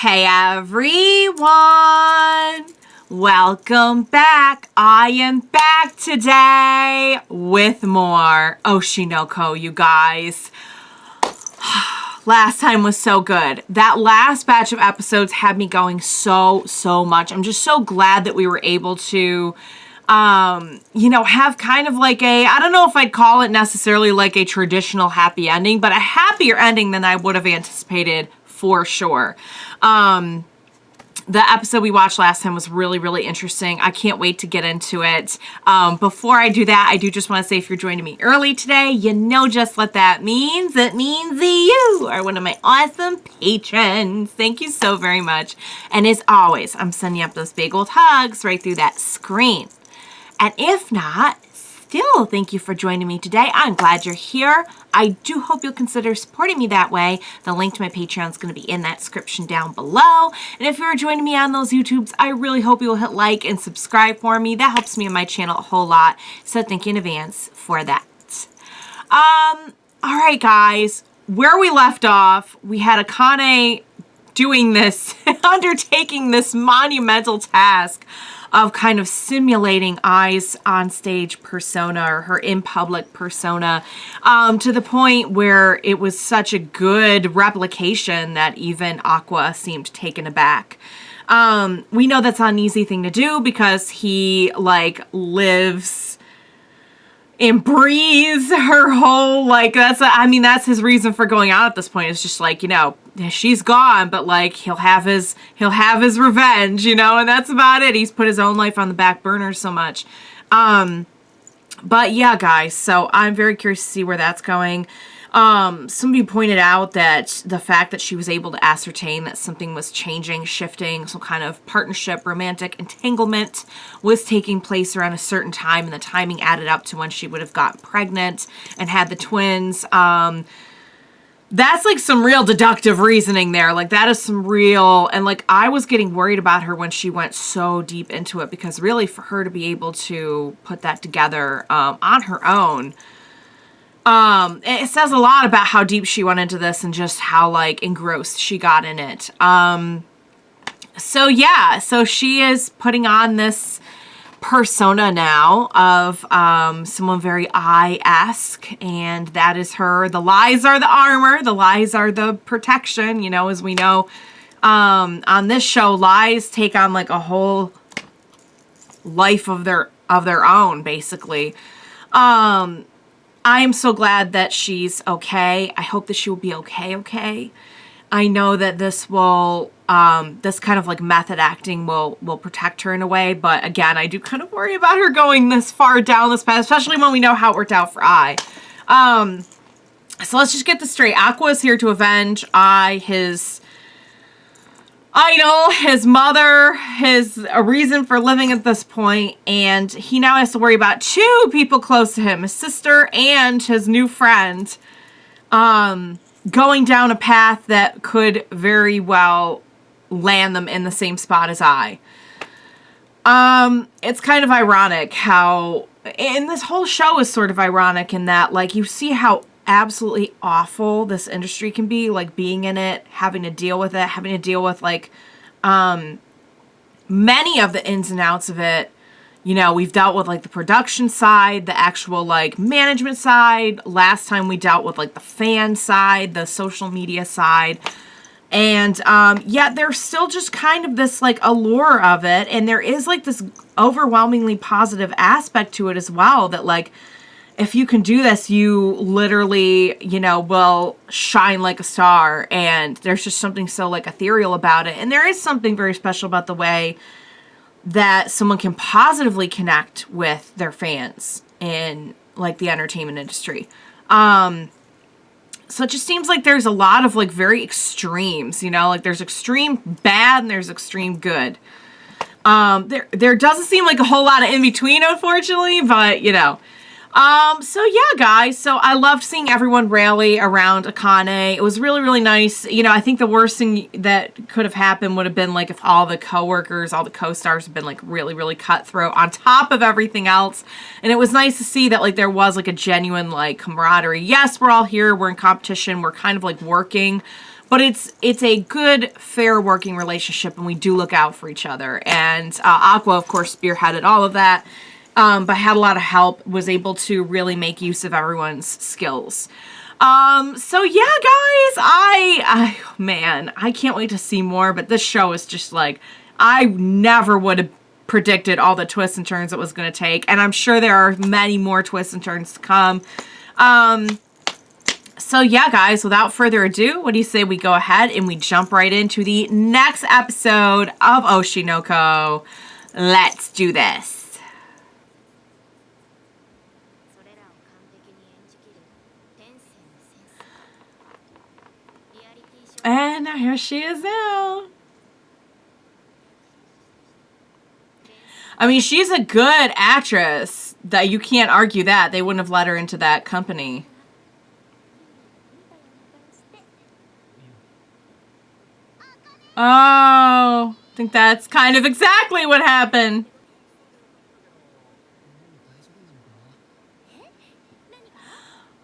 Hey everyone! Welcome back. I am back today with more Oshinoko, you guys. Last time was so good. That last batch of episodes had me going so much. I'm just so glad that we were able to have kind of like I don't know if I'd call it necessarily like a traditional happy ending, but a happier ending than I would have anticipated for sure. The episode we watched last time was really interesting. I can't wait to get into it. Before I do that, I do just want to say if you're joining me early today, you know just what that means. It means that you are one of my awesome patrons. Thank you so very much. And as always, I'm sending up those big old hugs right through that screen. And if not, still thank you for joining me today. I'm glad you're here. I do hope you'll consider supporting me that way. The link to my Patreon is going to be in that description down below. And if you're joining me on those YouTubes, I really hope you'll hit like and subscribe for me. That helps me and my channel a whole lot. So thank you in advance for that. All right, guys. Where we left off, we had Akane doing this, undertaking this monumental task of kind of simulating Ai's on-stage persona or her in-public persona to the point where it was such a good replication that even Aqua seemed taken aback. We know that's not an easy thing to do because he, lives and breathes her whole, that's his reason for going out at this point. It's just she's gone, but he'll have his revenge, and that's about it. He's put his own life on the back burner so much. But yeah, guys, so I'm very curious to see where that's going. Some of you pointed out that the fact that she was able to ascertain that something was changing, shifting, some kind of partnership, romantic entanglement was taking place around a certain time, and the timing added up to when she would have gotten pregnant and had the twins. That's some real deductive reasoning there. That is some real, and I was getting worried about her when she went so deep into it, because really for her to be able to put that together on her own, it says a lot about how deep she went into this and just how engrossed she got in it. So yeah, so she is putting on this persona now of someone very I-esque, and that is her. The lies are the armor, the lies are the protection, as we know. On this show, lies take on a whole life of their own, basically. I am so glad that she's okay. I hope that she will be okay. I know that this will, this kind of method acting will protect her in a way, but again, I do kind of worry about her going this far down this path, especially when we know how it worked out for Ai. So let's just get this straight. Aqua is here to avenge Ai, his idol, his mother, a reason for living at this point, and he now has to worry about two people close to him, his sister and his new friend, going down a path that could very well land them in the same spot as Ai. It's kind of ironic how, and this whole show is sort of ironic in that, you see how absolutely awful this industry can be, being in it, having to deal with it, having to deal with many of the ins and outs of it. We've dealt with the production side, the actual management side. Last time we dealt with the fan side, the social media side. And yet there's still just kind of this allure of it, and there is this overwhelmingly positive aspect to it as well, that if you can do this, you literally, will shine like a star. And there's just something so ethereal about it. And there is something very special about the way that someone can positively connect with their fans in the entertainment industry. So it just seems there's a lot of very extremes, there's extreme bad and there's extreme good. There doesn't seem a whole lot of in between, unfortunately, but so yeah, guys, so I loved seeing everyone rally around Akane. It was really nice. I think the worst thing that could have happened would have been if all the coworkers, all the co-stars had been really cutthroat on top of everything else. And it was nice to see that there was a genuine camaraderie. Yes, we're all here, we're in competition, we're kind of working, but it's a good, fair working relationship, and we do look out for each other. And Aqua, of course, spearheaded all of that, but had a lot of help, was able to really make use of everyone's skills. So yeah, guys, man, I can't wait to see more, but this show is just like, I never would have predicted all the twists and turns it was going to take, and I'm sure there are many more twists and turns to come. So yeah, guys, without further ado, what do you say we go ahead and we jump right into the next episode of Oshi no Ko? Let's do this. And now here she is now. I mean, she's a good actress. That you can't argue that. They wouldn't have let her into that company. Oh, I think that's kind of exactly what happened.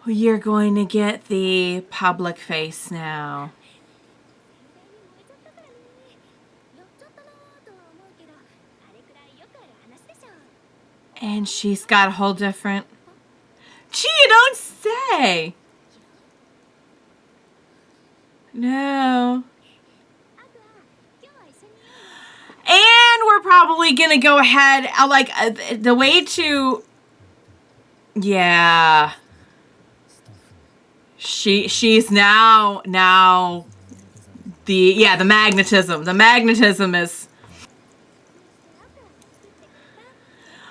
You're going to get the public face now. And she's got a whole different... Gee, you don't say! No. And we're probably gonna go ahead, the way to... Yeah. She's now the magnetism. The magnetism is...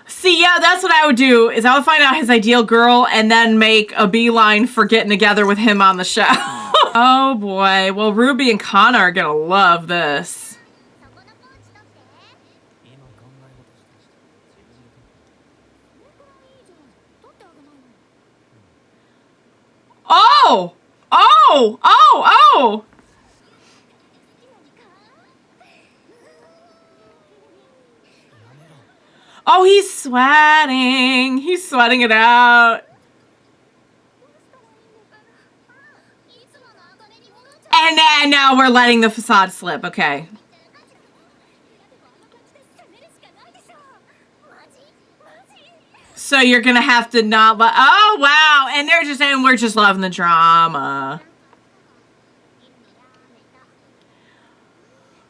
See, yeah, that's what I would do, is I would find out his ideal girl and then make a beeline for getting together with him on the show. Oh boy. Well, Ruby and Kana are gonna love this. Oh! Oh! Oh! Oh! Oh, he's sweating. He's sweating it out. And then now we're letting the facade slip. Okay. So you're gonna have to not let... Oh, wow. And they're just saying we're just loving the drama.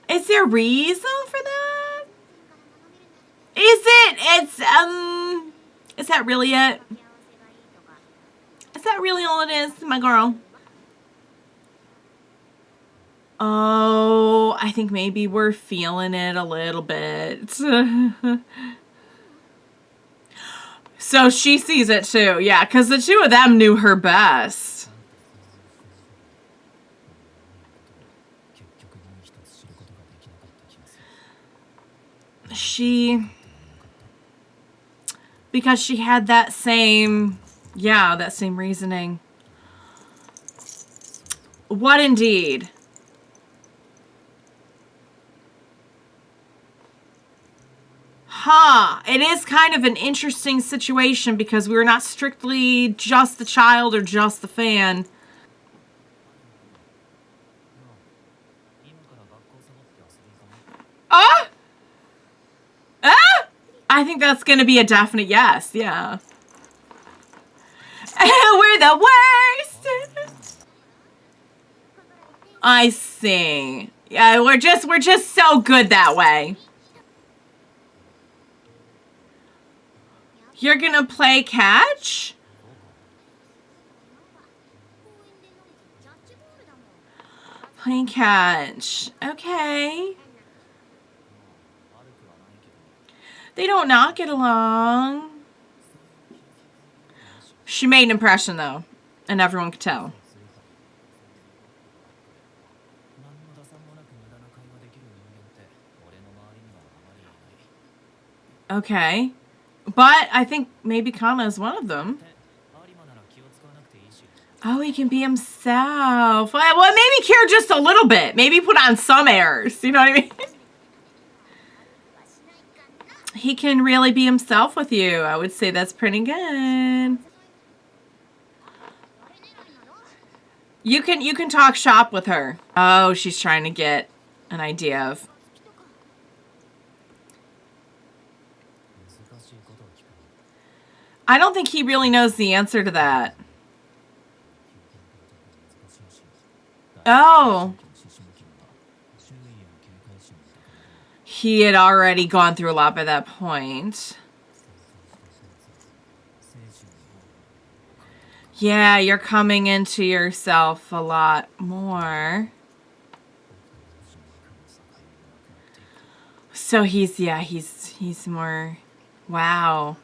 Is there a reason for that? Is it? Is that really it? Is that really all it is, my girl? Oh, I think maybe we're feeling it a little bit. So she sees it too. Yeah, because the two of them knew her best. Because she had that same reasoning. What indeed? Huh. It is kind of an interesting situation because we're not strictly just the child or just the fan. I think that's going to be a definite yes. Yeah. We're the worst. I see. Yeah, we're just so good that way. You're going to play catch? Playing catch. Okay. They don't not get along. She made an impression, though. And everyone could tell. Okay. But I think maybe Kana is one of them. Oh, he can be himself. Well, maybe care just a little bit. Maybe put on some airs. You know what I mean? He can really be himself with you. I would say that's pretty good. You can talk shop with her. Oh, she's trying to get an idea of. I don't think he really knows the answer to that. Oh. He had already gone through a lot by that point. Yeah, you're coming into yourself a lot more. So he's more, wow.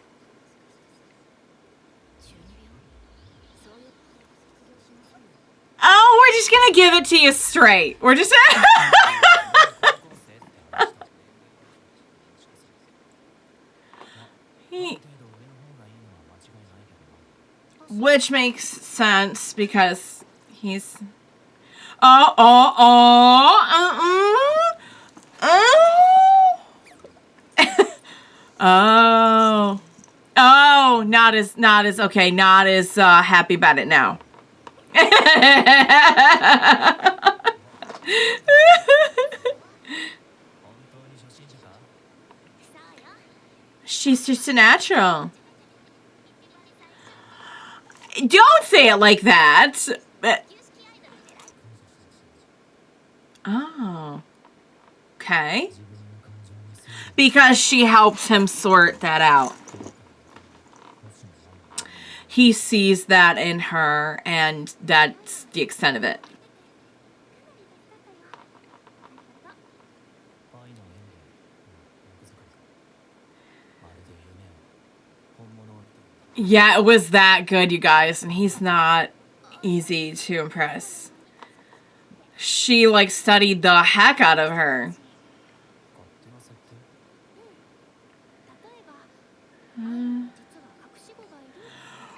Oh, we're just gonna give it to you straight. We're just which makes sense because he's not as okay, not as happy about it now. She's just a natural. Don't say it like that. Oh. Okay. Because she helps him sort that out. He sees that in her, and that's the extent of it. Yeah, it was that good, you guys, and he's not easy to impress. She, like, studied the heck out of her.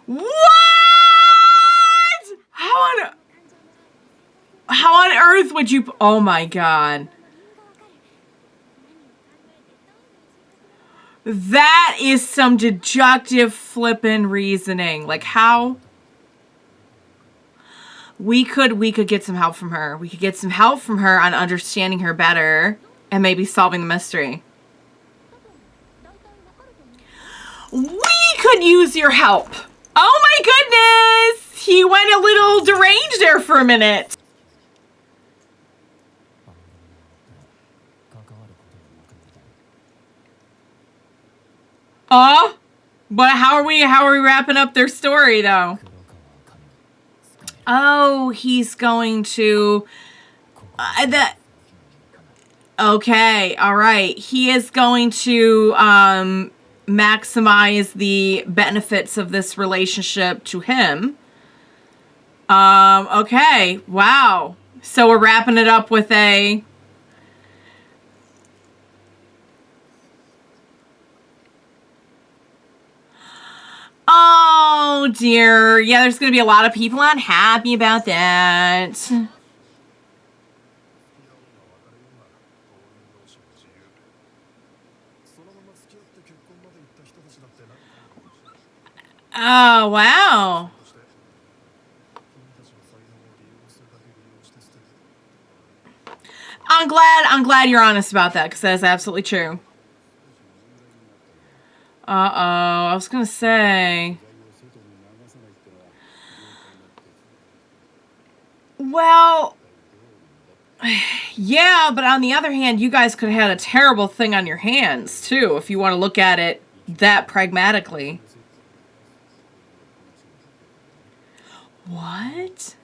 What? How on earth would you... Oh, my God. That is some deductive flippin' reasoning. Like, how... We could get some help from her. We could get some help from her on understanding her better and maybe solving the mystery. We could use your help. Oh my goodness! He went a little deranged there for a minute. But how are we wrapping up their story though? Oh, he's going to okay, all right. He is going to maximize the benefits of this relationship to him. Okay. Wow. So we're wrapping it up with a... Oh, dear. Yeah, there's going to be a lot of people unhappy about that. Oh, wow. I'm glad you're honest about that, because that is absolutely true. I was gonna say... Well... Yeah, but on the other hand, you guys could have had a terrible thing on your hands, too, if you want to look at it that pragmatically. What?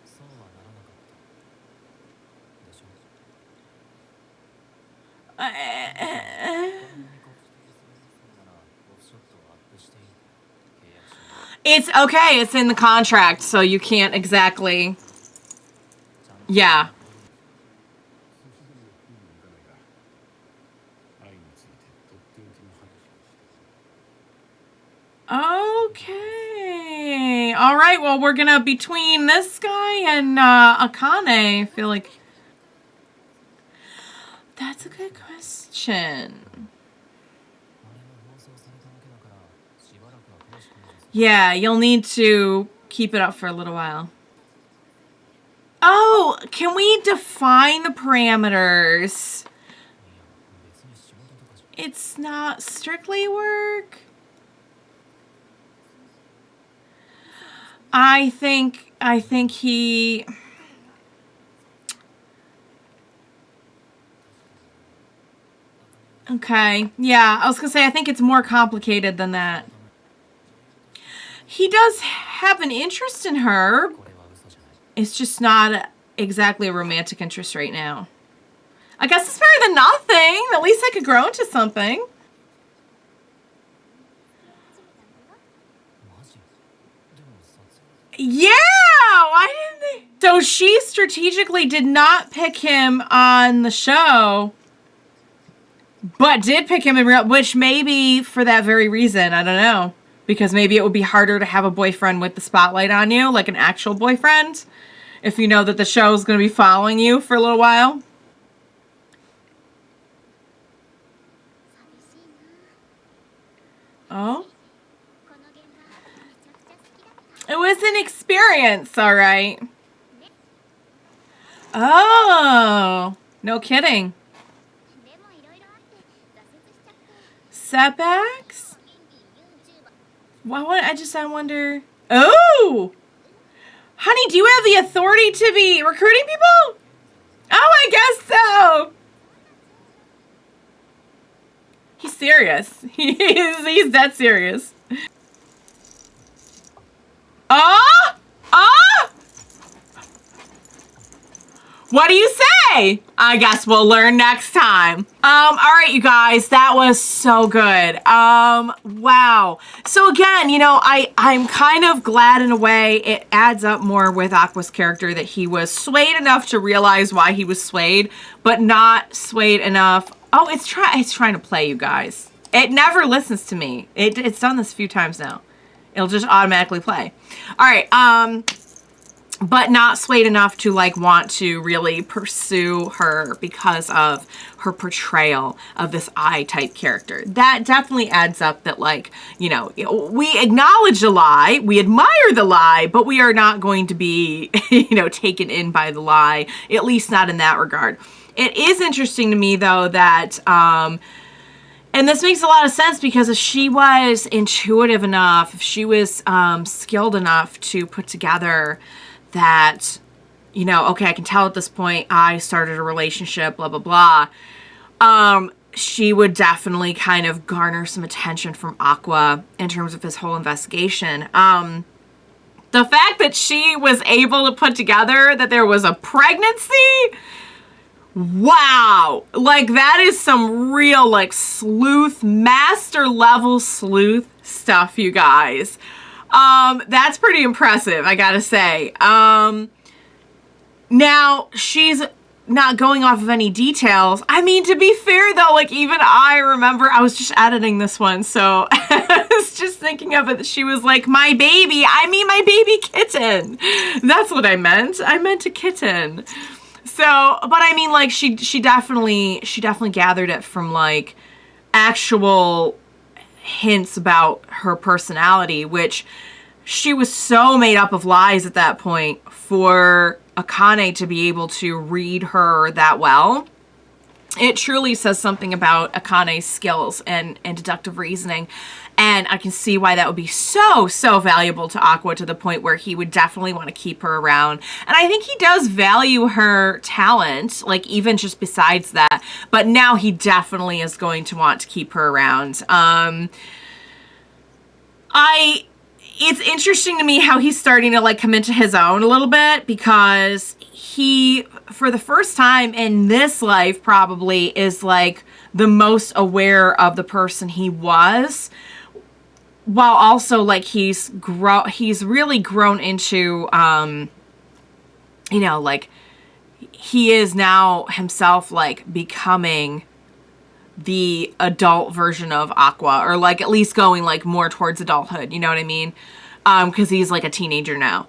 It's okay, it's in the contract, so you can't exactly... Yeah. Okay. All right, well, we're gonna... Between this guy and Akane, I feel like... That's a good question. Yeah, you'll need to keep it up for a little while. Oh, can we define the parameters? It's not strictly work. I think he... Okay, yeah, I was gonna say, I think it's more complicated than that. He does have an interest in her. It's just not exactly a romantic interest right now. I guess it's better than nothing. At least I could grow into something. Yeah, why didn't they? So she strategically did not pick him on the show, but did pick him in real, which maybe for that very reason, I don't know. Because maybe it would be harder to have a boyfriend with the spotlight on you, like an actual boyfriend, if you know that the show is going to be following you for a little while. Oh? It was an experience, all right. Oh, no kidding. Setbacks? What? I wonder. Oh! Honey, do you have the authority to be recruiting people? Oh, I guess so. He's serious. He's that serious. Ah! Ah! What do you say? I guess we'll learn next time. All right, you guys, that was so good. Wow. So again, you know, I'm kind of glad in a way it adds up more with Aqua's character that he was swayed enough to realize why he was swayed, but not swayed enough. Oh, it's trying to play, you guys. It never listens to me. It's done this a few times now. It'll just automatically play. All right, but not swayed enough to like want to really pursue her because of her portrayal of this I-type character. That definitely adds up that, like, you know, we acknowledge the lie, we admire the lie, but we are not going to be, you know, taken in by the lie, at least not in that regard. It is interesting to me, though, that, and this makes a lot of sense because if she was intuitive enough, if she was skilled enough to put together that, you know, okay, I can tell at this point I started a relationship, blah, blah, blah. She would definitely kind of garner some attention from Aqua in terms of his whole investigation. The fact that she was able to put together that there was a pregnancy, wow. Like, that is some real, like, sleuth, master level sleuth stuff, you guys. That's pretty impressive, I gotta say. Now, she's not going off of any details. I mean, to be fair, though, like, even I remember, I was just editing this one, so I was just thinking of it. She was like, my baby, I mean my baby kitten. That's what I meant. I meant a kitten. So, but I mean, like, she definitely gathered it from, like, actual hints about her personality, which she was so made up of lies at that point for Akane to be able to read her that well. It truly says something about Akane's skills and deductive reasoning. And I can see why that would be so valuable to Aqua, to the point where he would definitely want to keep her around. And I think he does value her talent, like, even just besides that. But now he definitely is going to want to keep her around. It's interesting to me how he's starting to, like, come into his own a little bit, because he, for the first time in this life, probably is, like, the most aware of the person he was, while also, like, he's really grown into, you know, like, he is now himself, like, becoming the adult version of Aqua, or, like, at least going, like, more towards adulthood, you know what I mean? Because he's, like, a teenager now.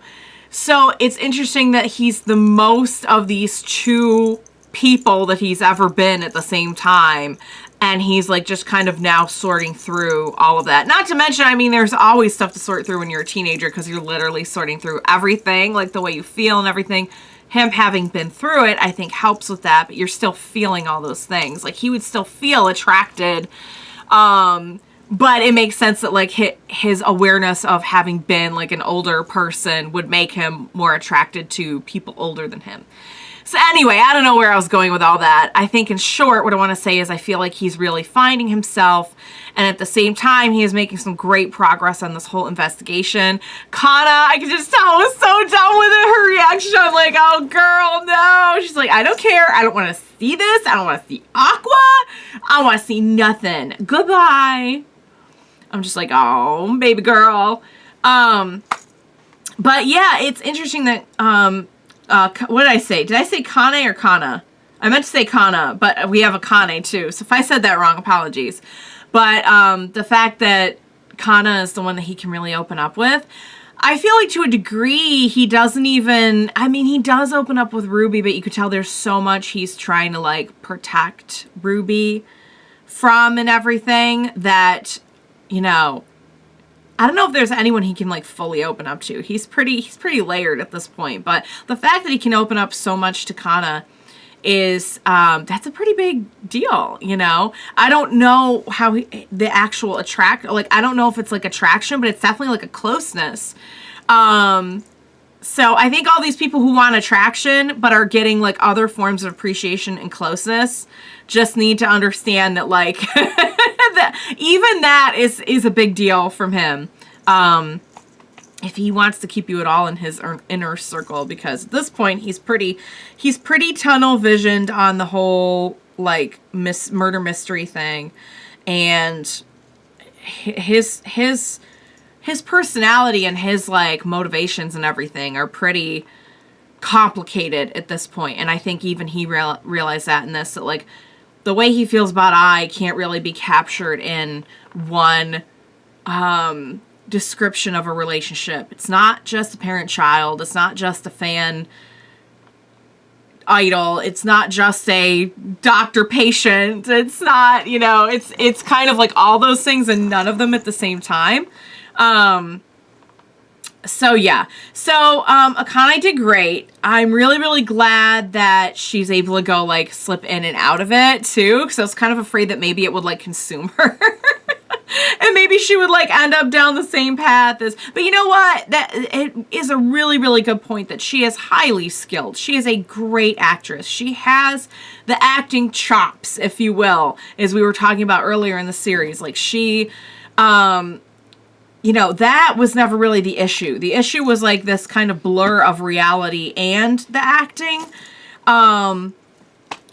So it's interesting that he's the most of these two people that he's ever been at the same time, and he's, like, just kind of now sorting through all of that. Not to mention, I mean, there's always stuff to sort through when you're a teenager, because you're literally sorting through everything, like the way you feel and everything. him having been through it, I think helps with that, but you're still feeling all those things. Like, he would still feel attracted, but it makes sense that, like, his awareness of having been, like, an older person would make him more attracted to people older than him. So anyway, I don't know where I was going with all that. I think in short, what I want to say is I feel like he's really finding himself, and at the same time, he is making some great progress on this whole investigation. Kana, I can just tell, was so done with it. Her reaction, I'm like, oh girl, no. She's like, I don't care. I don't want to see this. I don't want to see Aqua. I don't want to see nothing. Goodbye. I'm just like, oh, baby girl. But yeah, it's interesting that, what did I say? Did I say Kane or Kana? I meant to say Kana, but we have a Kane too. So if I said that wrong, apologies. But the fact that Kana is the one that he can really open up with, I feel like to a degree he doesn't even, I mean, he does open up with Ruby, but you could tell there's so much he's trying to like protect Ruby from and everything that, you know, I don't know if there's anyone he can like fully open up to. He's pretty layered at this point, but the fact that he can open up so much to Kana is, that's a pretty big deal, you know? I don't know how the actual like, I don't know if it's like attraction, but it's definitely like a closeness. So I think all these people who want attraction, but are getting like other forms of appreciation and closeness, just need to understand that like, that even that is a big deal from him. If he wants to keep you at all in his inner circle, because at this point he's pretty tunnel visioned on the whole like murder mystery thing, and his personality and his like motivations and everything are pretty complicated at this point. And I think even he realized that in this, that like the way he feels about I can't really be captured in one description of a relationship. It's not just a parent-child. It's not just a fan idol. It's not just a doctor-patient. It's not, you know, it's kind of like all those things and none of them at the same time. So yeah. So Akane did great. I'm really glad that she's able to go like slip in and out of it too, because I was kind of afraid that maybe it would like consume her. And maybe she would like end up down the same path as, but you know what? That it is a really good point that she is highly skilled. She is a great actress. She has the acting chops, if you will, as we were talking about earlier in the series. Like she, you know, that was never really the issue. The issue was like this kind of blur of reality and the acting.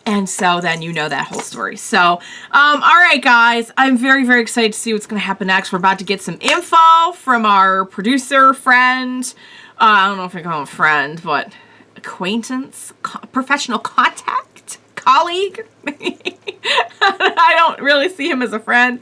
And so then you know that whole story. So, all right, guys, I'm very excited to see what's going to happen next. We're about to get some info from our producer friend. I don't know if I call him a friend, but acquaintance, professional contact, colleague. I don't really see him as a friend.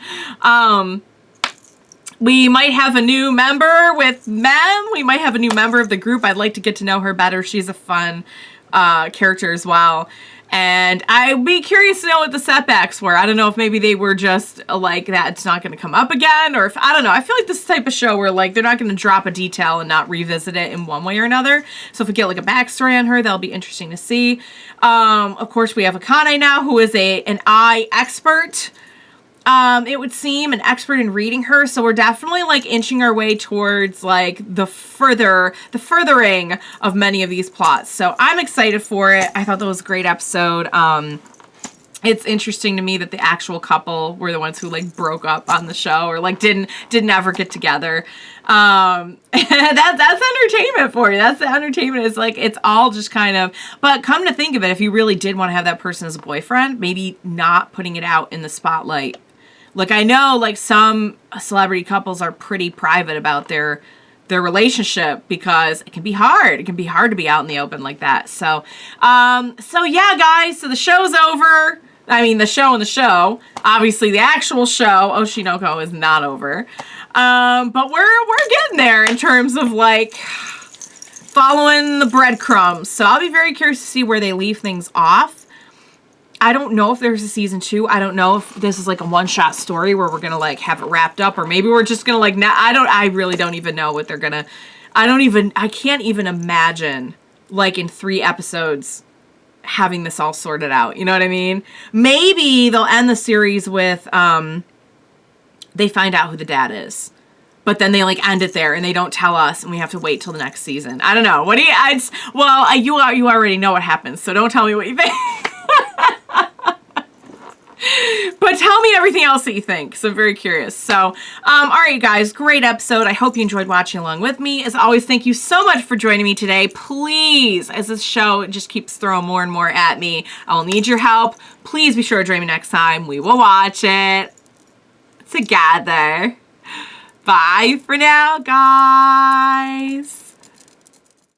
We might have a new member with Mem. We might have a new member of the group. I'd like to get to know her better. She's a fun character as well. And I'd be curious to know what the setbacks were. I don't know if maybe they were just like that it's not going to come up again, or if, I don't know. I feel like this type of show where like they're not going to drop a detail and not revisit it in one way or another. So if we get like a backstory on her, that'll be interesting to see. Of course, we have Akane now, who is an eye expert. It would seem, an expert in reading her. So we're definitely like inching our way towards like the furthering of many of these plots. So I'm excited for it. I thought that was a great episode. It's interesting to me that the actual couple were the ones who like broke up on the show, or like didn't ever get together. That's entertainment for you. That's the entertainment. It's like, it's all just kind of, but come to think of it, if you really did want to have that person as a boyfriend, maybe not putting it out in the spotlight. Like, I know like some celebrity couples are pretty private about their relationship, because it can be hard. It can be hard to be out in the open like that. So yeah, guys, so the show's over. I mean, the show. Obviously, the actual show, Oshinoko, is not over. But we're getting there in terms of like following the breadcrumbs. So I'll be very curious to see where they leave things off. I don't know if there's a season 2. I don't know if this is like a one-shot story where we're gonna like have it wrapped up, or maybe we're just gonna like, I really don't even know what they're gonna, I can't even imagine like in 3 episodes having this all sorted out. You know what I mean? Maybe they'll end the series with they find out who the dad is. But then they like end it there and they don't tell us and we have to wait till the next season. I don't know. What do you, you already know what happens, so don't tell me what you think. But tell me everything else that you think, because I'm very curious. So, all right, guys, great episode. I hope you enjoyed watching along with me. As always, thank you so much for joining me today. Please, as this show just keeps throwing more and more at me, I'll need your help. Please be sure to join me next time. We will watch it together. Bye for now, guys.